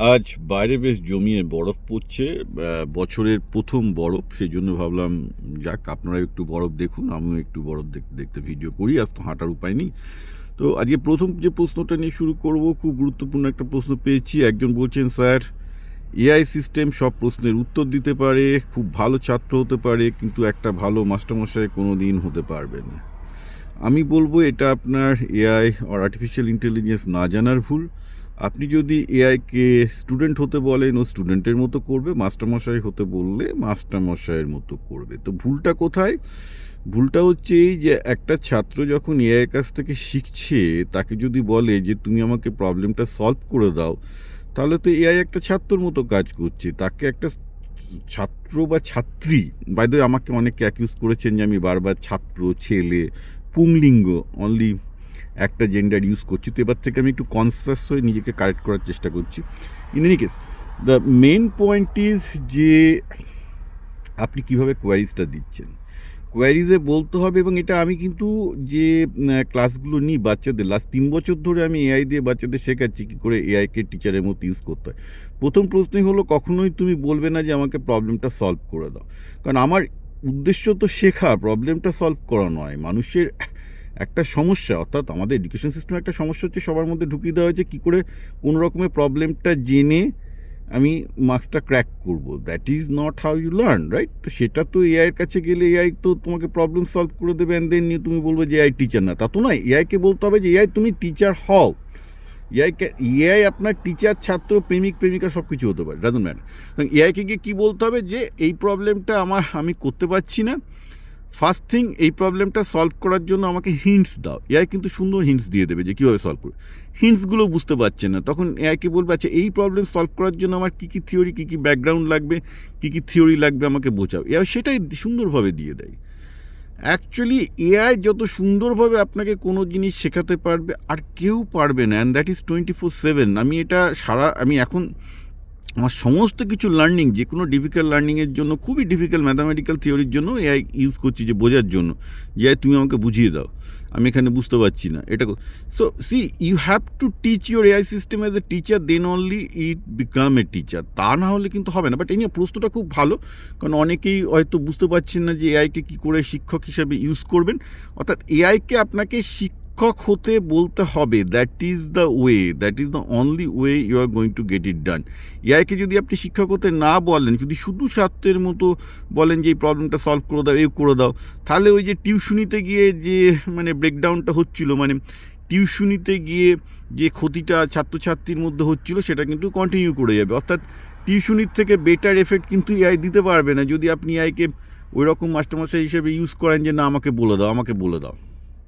আজ বাইরে বেশ জমিয়ে বরফ পড়ছে, বছরের প্রথম বরফ, সেই জন্য ভাবলাম যাক আপনারা একটু বরফ দেখুন, আমিও একটু বরফ দেখতে ভিডিও করি। আজ তো হাঁটার উপায় নেই। তো আজকে প্রথম যে প্রশ্নটা নিয়ে শুরু করব, খুব গুরুত্বপূর্ণ একটা প্রশ্ন পেয়েছি। একজন বলছেন, স্যার এআই সিস্টেম সব প্রশ্নের উত্তর দিতে পারে, খুব ভালো ছাত্র হতে পারে, কিন্তু একটা ভালো মাস্টারমশাই কোনো দিন হতে পারবে না। আমি বলবো এটা আপনার এআই আর আর্টিফিশিয়াল ইন্টেলিজেন্স না জানার ভুল। আপনি যদি এআইকে স্টুডেন্ট হতে বলেন, ও স্টুডেন্টের মতো করবে, মাস্টারমশাই হতে বললে মাস্টারমশাইয়ের মতো করবে। তো ভুলটা কোথায়? ভুলটা হচ্ছে এই যে একটা ছাত্র যখন এআইয়ের কাছ থেকে শিখছে, তাকে যদি বলে যে তুমি আমাকে প্রবলেমটা সলভ করে দাও, তাহলে তো এআই একটা ছাত্রর মতো কাজ করছে। তাকে একটা ছাত্র বা ছাত্রী, বাই দ্য ওয়ে আমাকে অনেকে অ্যাকিউজ করেছেন যে আমি বারবার ছাত্র, ছেলে, পুংলিঙ্গ, অনলি একটা জেন্ডার ইউজ করছি। তো এবার থেকে আমি একটু কনসিয়াস হয়ে নিজেকে কারেক্ট করার চেষ্টা করছি। In any case, the main point is যে আপনি কীভাবে কোয়ারিজটা দিচ্ছেন। কোয়ারিজে বলতে হবে, এবং এটা আমি কিন্তু যে ক্লাসগুলো নিই বাচ্চাদের, লাস্ট 3 বছর ধরে আমি এআই দিয়ে বাচ্চাদের শেখাচ্ছি কী করে এআইকে টিচারের মতো ইউজ করতে হয়। প্রথম প্রশ্নই হলো, কখনোই তুমি বলবে না যে আমাকে প্রবলেমটা সলভ করে দাও, কারণ আমার উদ্দেশ্য তো শেখা, প্রবলেমটা সলভ করা নয়। মানুষের একটা সমস্যা, অর্থাৎ আমাদের এডুকেশন সিস্টেমে একটা সমস্যা হচ্ছে, সবার মধ্যে ঢুকিয়ে দেওয়া হয়েছে কী করে কোনো রকমের প্রবলেমটা জেনে আমি মার্কসটা ক্র্যাক করব। That is not how you learn, right? তো সেটা তো এআইয়ের কাছে গেলে এআই তো তোমাকে প্রবলেম সলভ করে দেবে, অ্যান্ড দেন নিয়ে তুমি বলবে যে এআই টিচার না। তা তো নয়, এআইকে বলতে হবে যে এআই তুমি টিচার হও। এআই আপনার টিচার, ছাত্র, প্রেমিক, প্রেমিকা সব কিছু হতে পারে, ডাজন্ট ম্যাটার। এআইকে গিয়ে কী বলতে হবে যে এই প্রবলেমটা আমি করতে পারছি না, ফার্স্ট থিং এই প্রবলেমটা সলভ করার জন্য আমাকে হিন্টস দাও। এআই কিন্তু সুন্দর হিন্টস দিয়ে দেবে যে কীভাবে সলভ করবে। হিন্টসগুলো বুঝতে পারছে না, তখন এআইকে বলবে আচ্ছা এই প্রবলেম সলভ করার জন্য আমার কী কী থিওরি, কী কী ব্যাকগ্রাউন্ড লাগবে, কী কী থিওরি লাগবে আমাকে বোঝাও। এআই সেটাই সুন্দরভাবে দিয়ে দেয়। অ্যাকচুয়ালি এআই যত সুন্দরভাবে আপনাকে কোনো জিনিস শেখাতে পারবে আর কেউ পারবে না, অ্যান্ড দ্যাট ইজ 24/7। আমি এখন আমার সমস্ত কিছু লার্নিং, যে কোনো ডিফিকাল্ট লার্নিংয়ের জন্য, খুবই ডিফিকাল্ট ম্যাথামেটিক্যাল থিওরির জন্য এআই ইউজ করছি, যে বোঝার জন্য, যে এআই তুমি আমাকে বুঝিয়ে দাও, আমি এখানে বুঝতে পারছি না এটা। So see, you have to teach your AI system as a teacher, then only it become a teacher. তা না হলে কিন্তু হবে না। বাট এই নিয়ে প্রশ্নটা খুব ভালো, কারণ অনেকেই হয়তো বুঝতে পারছেন না যে এআইকে কী করে শিক্ষক হিসাবে ইউজ করবেন। অর্থাৎ এআইকে আপনাকে শিক্ষক হতে বলতে হবে। That is the way, that is the only way you are going to get it done. এআইকে যদি আপনি শিক্ষক হতে না বলেন, যদি শুধু ছাত্রের মতো বলেন যে এই প্রবলেমটা সলভ করে দাও, এই করে দাও, তাহলে ওই যে টিউশনিতে গিয়ে যে ব্রেকডাউনটা হচ্ছিল, টিউশনিতে গিয়ে যে ক্ষতিটা ছাত্রছাত্রীর মধ্যে হচ্ছিল, সেটা কিন্তু কন্টিনিউ করে যাবে। অর্থাৎ টিউশনির থেকে বেটার এফেক্ট কিন্তু এআই দিতে পারবে না, যদি আপনি এআইকে ওই রকম মাস্টারমশাই হিসেবে ইউজ করেন যে না আমাকে বলে দাও, আমাকে বলে দাও।